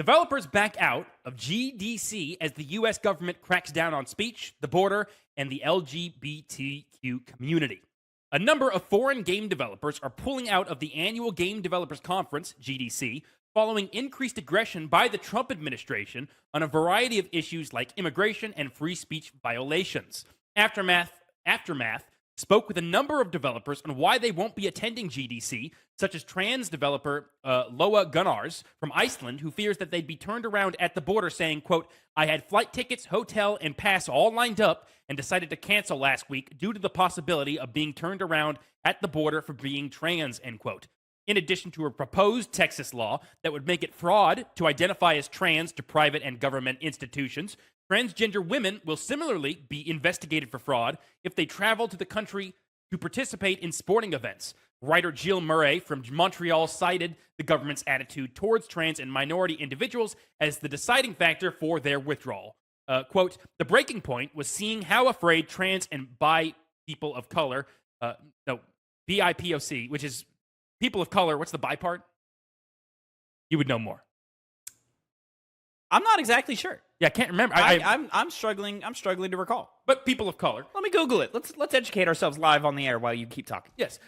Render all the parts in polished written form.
Developers back out of GDC as the U.S. government cracks down on speech, the border, and the LGBTQ community. A number of foreign game developers are pulling out of the annual Game Developers Conference, GDC, following increased aggression by the Trump administration on a variety of issues like immigration and free speech violations. Aftermath spoke with a number of developers on why they won't be attending GDC, such as trans developer Loa Gunnars from Iceland, who fears that they'd be turned around at the border, saying, quote, "I had flight tickets, hotel, and pass all lined up and decided to cancel last week due to the possibility of being turned around at the border for being trans," end quote. In addition to a proposed Texas law that would make it fraud to identify as trans to private and government institutions, transgender women will similarly be investigated for fraud if they travel to the country to participate in sporting events. Writer Jill Murray from Montreal cited the government's attitude towards trans and minority individuals as the deciding factor for their withdrawal. Quote, "The breaking point was seeing how afraid trans and bi people of color, BIPOC, which is people of color, what's the bi part? You would know more." I'm not exactly sure. Yeah, I can't remember. I'm struggling to recall. But people of color. Let me Google it. Let's educate ourselves live on the air while you keep talking. Yes.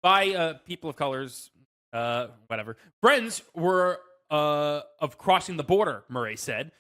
By people of colors, whatever. Friends were of crossing the border, Murray said.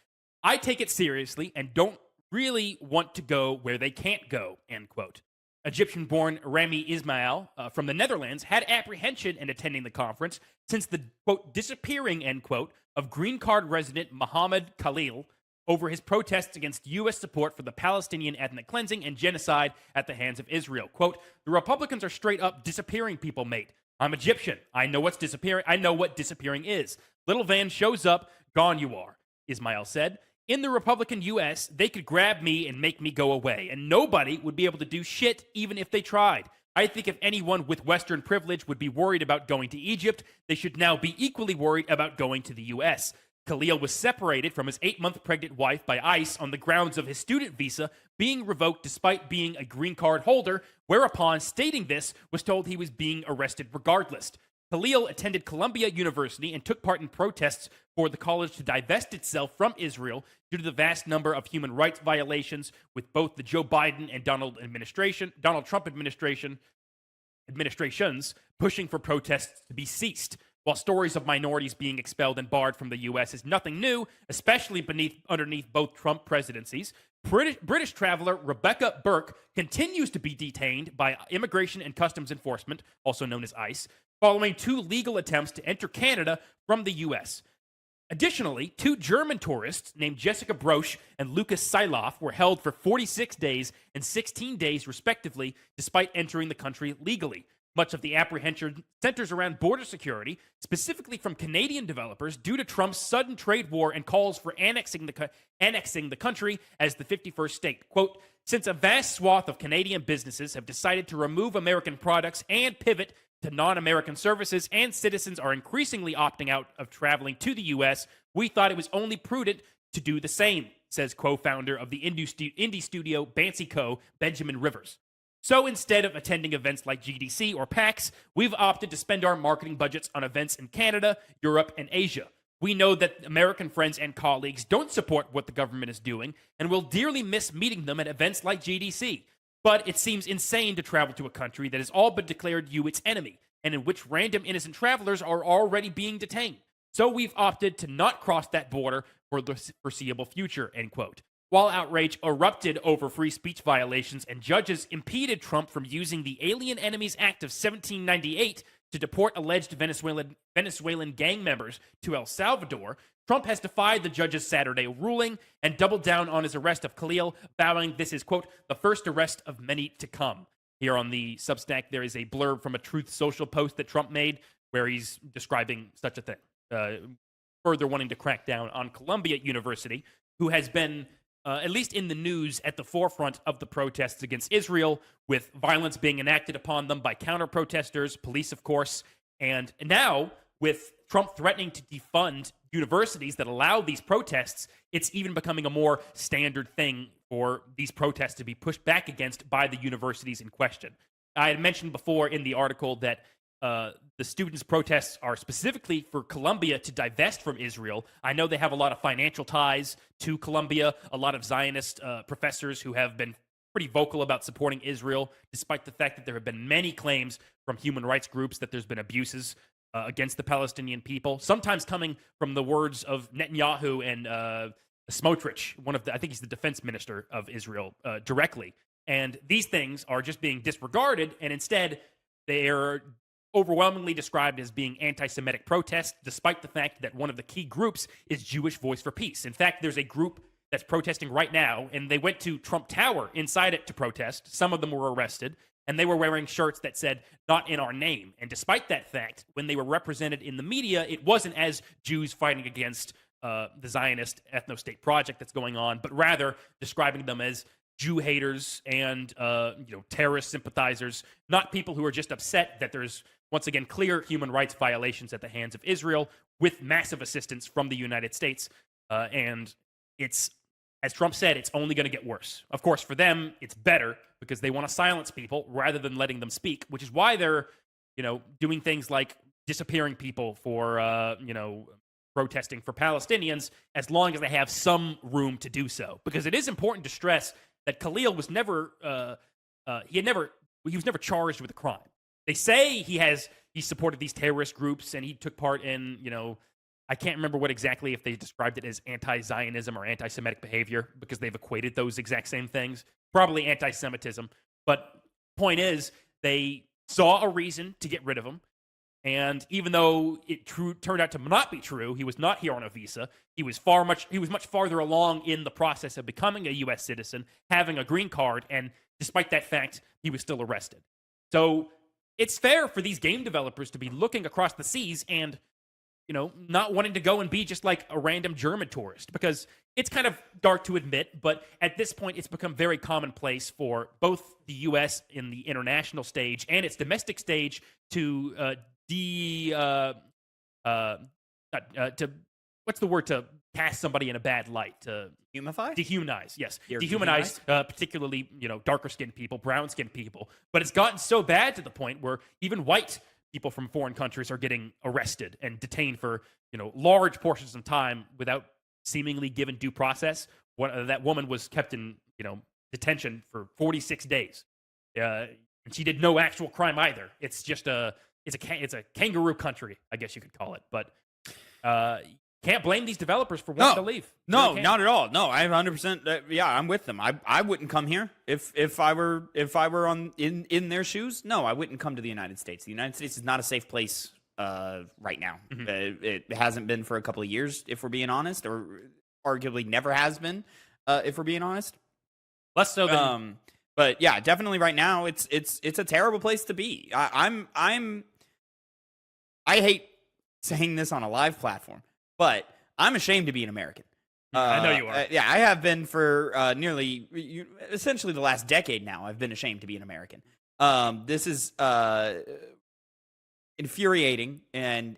"I take it seriously and don't really want to go where they can't go," end quote. Egyptian-born Rami Ismail from the Netherlands had apprehension in attending the conference since the, quote, disappearing, end quote, of green card resident Mohammed Khalil over his protests against U.S. support for the Palestinian ethnic cleansing and genocide at the hands of Israel. Quote, "The Republicans are straight up disappearing people, mate. I'm Egyptian. I know what's disappearing. I know what disappearing is. Little van shows up, gone you are," Ismail said. "In the Republican U.S., they could grab me and make me go away, and nobody would be able to do shit even if they tried. I think if anyone with Western privilege would be worried about going to Egypt, they should now be equally worried about going to the U.S. Khalil was separated from his 8-month pregnant wife by ICE on the grounds of his student visa being revoked despite being a green card holder, whereupon stating this was told he was being arrested regardless. Khalil attended Columbia University and took part in protests for the college to divest itself from Israel due to the vast number of human rights violations with both the Joe Biden and Donald Trump administrations pushing for protests to be ceased. While stories of minorities being expelled and barred from the U.S. is nothing new, especially underneath both Trump presidencies, British traveler Rebecca Burke continues to be detained by Immigration and Customs Enforcement, also known as ICE, following 2 legal attempts to enter Canada from the U.S. Additionally, 2 German tourists named Jessica Brosch and Lucas Seiloff were held for 46 days and 16 days, respectively, despite entering the country legally. Much of the apprehension centers around border security, specifically from Canadian developers, due to Trump's sudden trade war and calls for annexing the country as the 51st state. Quote, "Since a vast swath of Canadian businesses have decided to remove American products and pivot to non-American services, and citizens are increasingly opting out of traveling to the U.S., we thought it was only prudent to do the same," says co-founder of the indie studio Bancy Co., Benjamin Rivers. "So instead of attending events like GDC or PAX, we've opted to spend our marketing budgets on events in Canada, Europe, and Asia. We know that American friends and colleagues don't support what the government is doing, and will dearly miss meeting them at events like GDC. But it seems insane to travel to a country that has all but declared you its enemy, and in which random innocent travelers are already being detained. So we've opted to not cross that border for the foreseeable future," end quote. While outrage erupted over free speech violations and judges impeded Trump from using the Alien Enemies Act of 1798 to deport alleged Venezuelan gang members to El Salvador, Trump has defied the judge's Saturday ruling and doubled down on his arrest of Khalil, vowing this is, quote, "the first arrest of many to come." Here on the Substack, there is a blurb from a Truth Social post that Trump made where he's describing such a thing, further wanting to crack down on Columbia University, who has been at least in the news, at the forefront of the protests against Israel, with violence being enacted upon them by counter-protesters, police, of course, and now with Trump threatening to defund universities that allow these protests, it's even becoming a more standard thing for these protests to be pushed back against by the universities in question. I had mentioned before in the article that the students' protests are specifically for Colombia to divest from Israel. I know they have a lot of financial ties to Colombia, a lot of Zionist professors who have been pretty vocal about supporting Israel, despite the fact that there have been many claims from human rights groups that there's been abuses against the Palestinian people, sometimes coming from the words of Netanyahu and Smotrich, I think he's the defense minister of Israel, directly. And these things are just being disregarded, and instead they are overwhelmingly described as being anti-Semitic protests, despite the fact that one of the key groups is Jewish Voice for Peace. In fact, there's a group that's protesting right now, and they went to Trump Tower inside it to protest. Some of them were arrested, and they were wearing shirts that said, "Not in our name." And despite that fact, when they were represented in the media, it wasn't as Jews fighting against the Zionist ethno-state project that's going on, but rather describing them as Jew haters and terrorist sympathizers, not people who are just upset that there's, once again, clear human rights violations at the hands of Israel with massive assistance from the United States. And it's, as Trump said, it's only going to get worse. Of course, for them, it's better because they want to silence people rather than letting them speak, which is why they're, doing things like disappearing people for, protesting for Palestinians, as long as they have some room to do so. Because it is important to stress that Khalil was never, he was never charged with a crime. They say he supported these terrorist groups and he took part in, I can't remember what exactly, if they described it as anti-Zionism or anti-Semitic behavior, because they've equated those exact same things. Probably anti-Semitism. But point is, they saw a reason to get rid of him. And even though it turned out to not be true, he was not here on a visa. He was much farther along in the process of becoming a U.S. citizen, having a green card, and despite that fact, he was still arrested. So it's fair for these game developers to be looking across the seas and, not wanting to go and be just like a random German tourist, because it's kind of dark to admit, but at this point, it's become very commonplace for both the U.S. in the international stage and its domestic stage to what's the word, to cast somebody in a bad light, to dehumanize. Yes, dehumanize particularly darker skinned people, brown skinned people. But it's gotten so bad to the point where even white people from foreign countries are getting arrested and detained for large portions of time without seemingly given due process. That woman was kept in detention for 46 days, and she did no actual crime either. It's just it's a kangaroo country, I guess you could call it. But can't blame these developers for wanting to leave. No, not at all. No, I 100%. Yeah, I'm with them. I wouldn't come here if I were in their shoes. No, I wouldn't come to the United States. The United States is not a safe place right now. Mm-hmm. It hasn't been for a couple of years, if we're being honest, or arguably never has been, if we're being honest. Less so than. But yeah, definitely right now, it's a terrible place to be. I hate saying this on a live platform, but I'm ashamed to be an American. I know you are. Yeah, I have been for essentially the last decade now. I've been ashamed to be an American. This is infuriating, and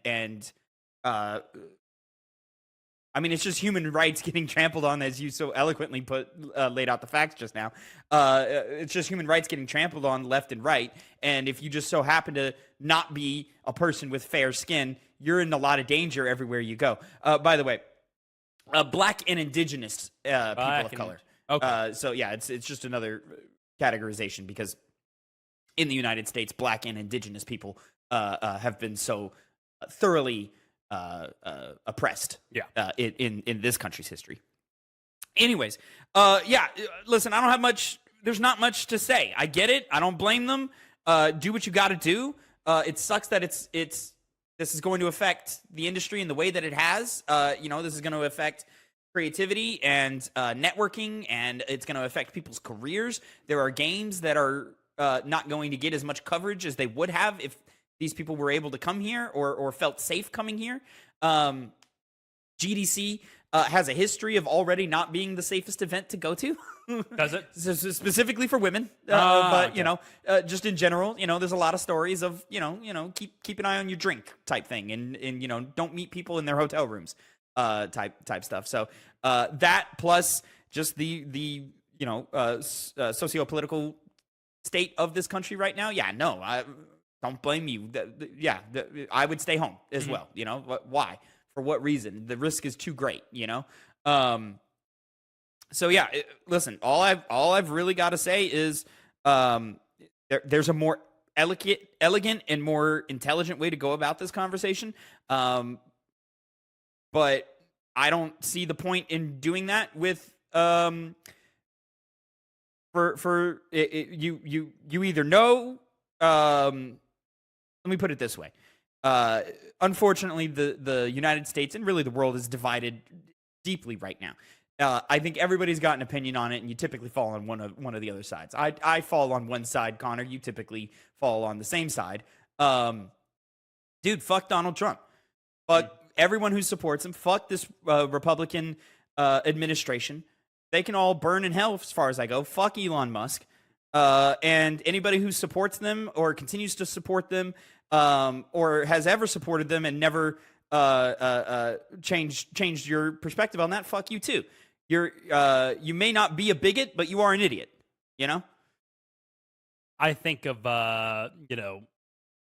I mean, it's just human rights getting trampled on, as you so eloquently laid out the facts just now. It's just human rights getting trampled on left and right. And if you just so happen to not be a person with fair skin, you're in a lot of danger everywhere you go. By the way, black and indigenous people of color. Okay. So yeah, it's just another categorization, because in the United States, black and indigenous people have been so thoroughly oppressed in this country's history. Anyways, listen, I don't have much, there's not much to say. I get it. I don't blame them. Do what you got to do. It sucks that this is going to affect the industry in the way that it has. This is going to affect creativity and networking, and it's going to affect people's careers. There are games that are not going to get as much coverage as they would have if these people were able to come here or felt safe coming here. GDC has a history of already not being the safest event to go to. Does it? Specifically for women. Just in general, there's a lot of stories of, keep an eye on your drink type thing, and don't meet people in their hotel rooms type stuff. So that plus just the socio-political state of this country right now. Yeah, no, don't blame you. I would stay home as well. You know, why? For what reason? The risk is too great. You know. So yeah, listen. All I've really got to say is, there's a more elegant and more intelligent way to go about this conversation. But I don't see the point in doing that with you either know. Let me put it this way. Unfortunately, the United States and really the world is divided deeply right now. I think everybody's got an opinion on it, and you typically fall on one of the other sides. I fall on one side, Connor. You typically fall on the same side. Dude, fuck Donald Trump. Fuck everyone who supports him. Fuck this Republican administration. They can all burn in hell as far as I go. Fuck Elon Musk. And anybody who supports them or continues to support them or has ever supported them and never changed your perspective on that, fuck you too. You may not be a bigot, but you are an idiot, you know? I think of, you know,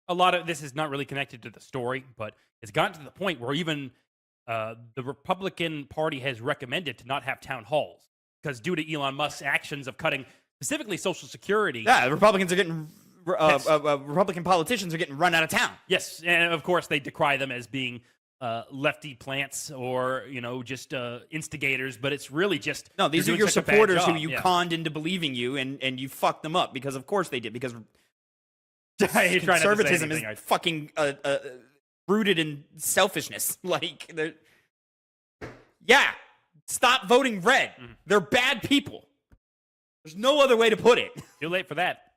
a lot of this is not really connected to the story, but it's gotten to the point where even the Republican Party has recommended to not have town halls because due to Elon Musk's actions of cutting specifically Social Security. Yeah, Republicans are getting, Republican politicians are getting run out of town. Yes, and of course they decry them as being lefty plants or, you know, just instigators, but it's really just... No, these are your supporters who you conned into believing you, and you fucked them up because of course they did, because conservatism is fucking rooted in selfishness. Like, stop voting red. They're bad people. There's no other way to put it. Too late for that.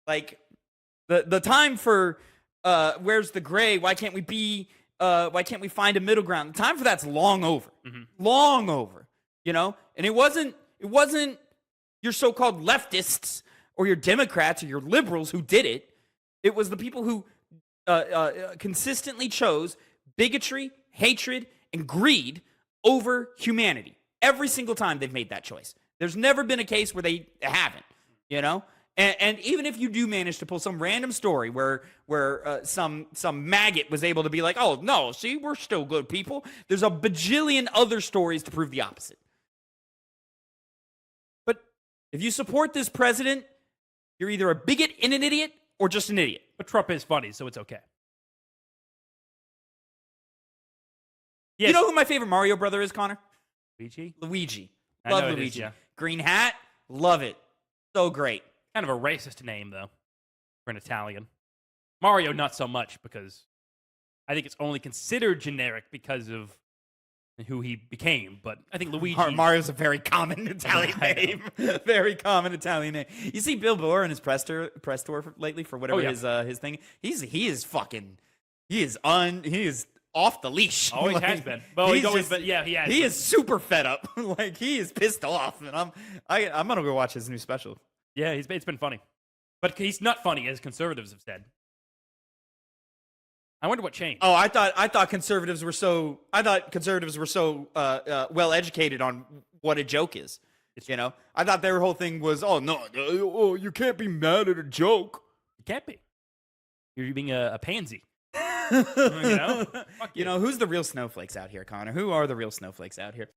Like, the time for where's the gray? Why can't we find a middle ground? The time for that's long over. Long over. You know? And it wasn't your so-called leftists or your Democrats or your liberals who did it. It was the people who consistently chose bigotry, hatred, and greed over humanity. Every single time they've made that choice. There's never been a case where they haven't, you know? And even if you do manage to pull some random story where some maggot was able to be like, oh, no, see, we're still good people, there's a bajillion other stories to prove the opposite. But if you support this president, you're either a bigot and an idiot or just an idiot. But Trump is funny, so it's okay. Yes. You know who my favorite Mario brother is, Connor? Luigi. Love Luigi. Yeah. Green hat, love it. So great. Kind of a racist name, though, for an Italian. Mario, not so much, because I think it's only considered generic because of who he became. But I think Luigi... Mario's a very common Italian name. Very common Italian name. You see Bill Burr in his press tour lately for whatever his thing. He is off the leash. Always has been. Well, he's always been. Yeah, he has. He is super fed up. Like, he is pissed off, and I'm gonna go watch his new special. Yeah, it's been funny, but he's not funny, as conservatives have said. I wonder what changed. Oh, I thought conservatives were so well educated on what a joke is. You know, I thought their whole thing was, oh no, you can't be mad at a joke. You can't be. You're being a pansy. You know, you know, who's the real snowflakes out here, Connor? Who are the real snowflakes out here?